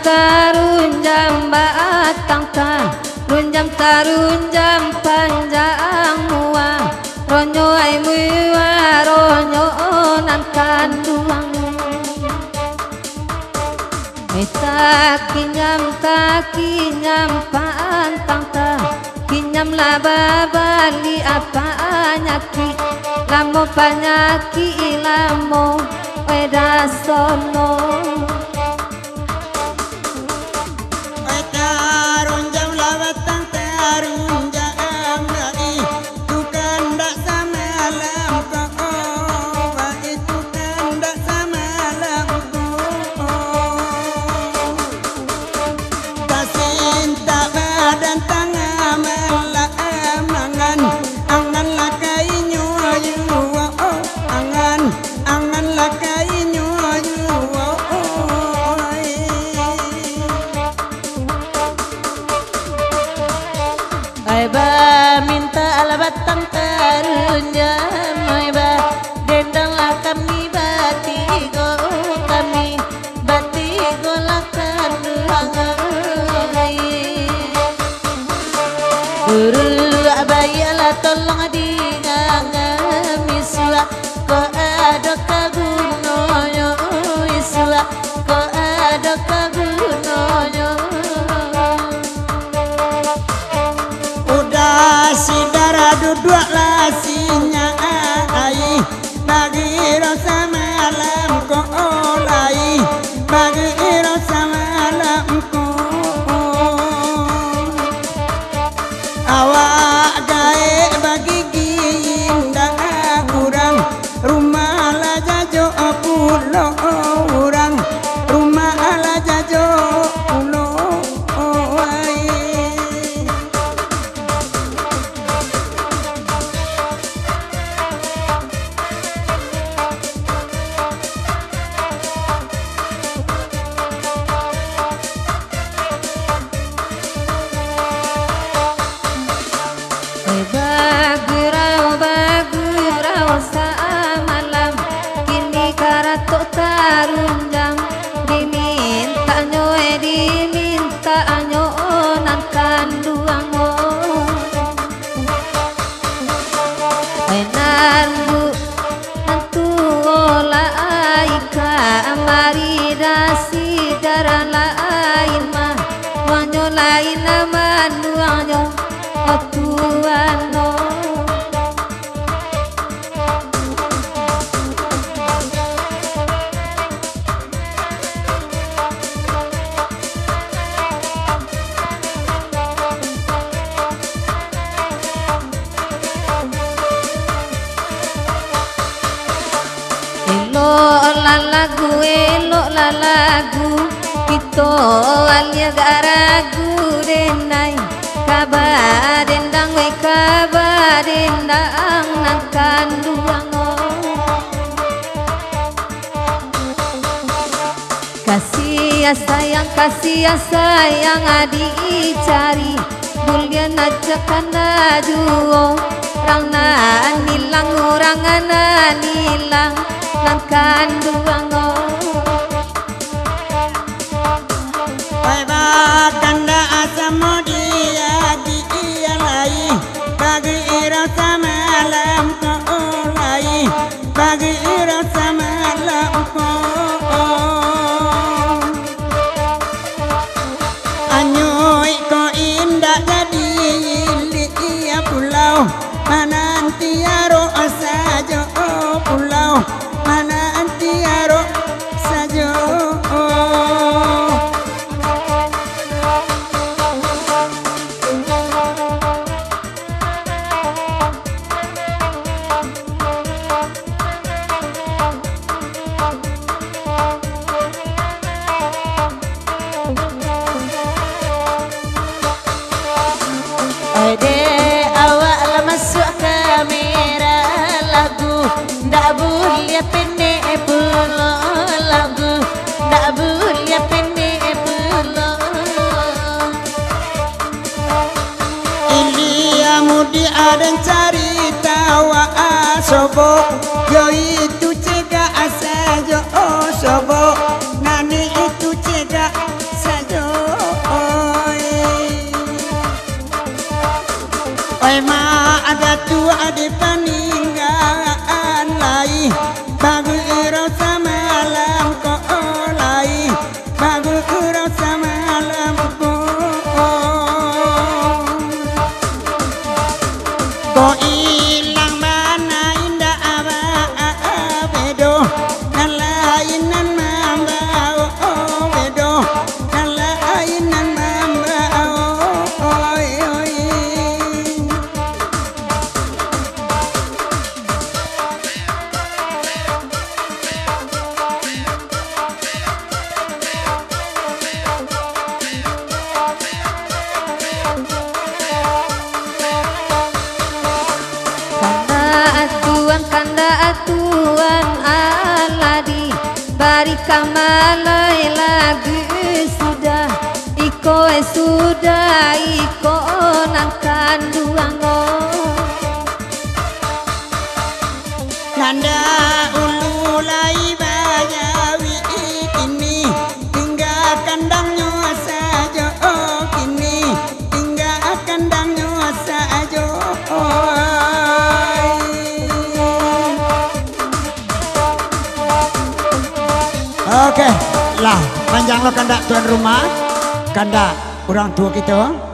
Tarunjam batang ta runjam tarunjam panjang muang ronyo ai muwa ronyo nan kanduang ta kinyam pantang ta kinyam laba bali apa nyaki lamo panyaki lamo weda sono batang tarunjam ba dendanglah kami batigo lakan duangai guru abayala tolong dinganamiswa ko ada kagunoyo iswa ko ada kagunoyo duduk lasinya ai bagi rasa malam ko olai bagi rasa malam ko awak gae bagi ginda kurang rumah la jajo pulo urang rumah la jajo pulo bagurau samalam kini karato tarunjang diminta nyo nan kanduango nandu nantu ola aika amari dasi darah lain mah wanyo lain aman wanyo otuano elok la lagu kita alia garagu denai kabadendang we kabadendang nang kanduango kasih sayang adi cari bulian aja kana duo orang nilang nang kanduango bye bye kanda asamo dia lai bagi rasa malam ko lai bagi rasa malam ko anyoy ko indah jadi liya pulau manantiaro sajo pulau manantiaro sajo dan cari tawa sobo yo itu cegah saja sobo nani itu cegah saja oi ma ada tua di peninggalan lai bagus rasa malam ko lai bagus rasa malam ko ilang mana indah bedo nalainan mambao bedo nalainan mambao oi oi kanda atuan aladi bari kamalai lagu sudah iko nang kanduango nanda ululai bayawi kini tinggal kandangnya saja kini tinggal kandangnya saja Oke, lah panjang lo kandak tuan rumah, kandak orang tua kita.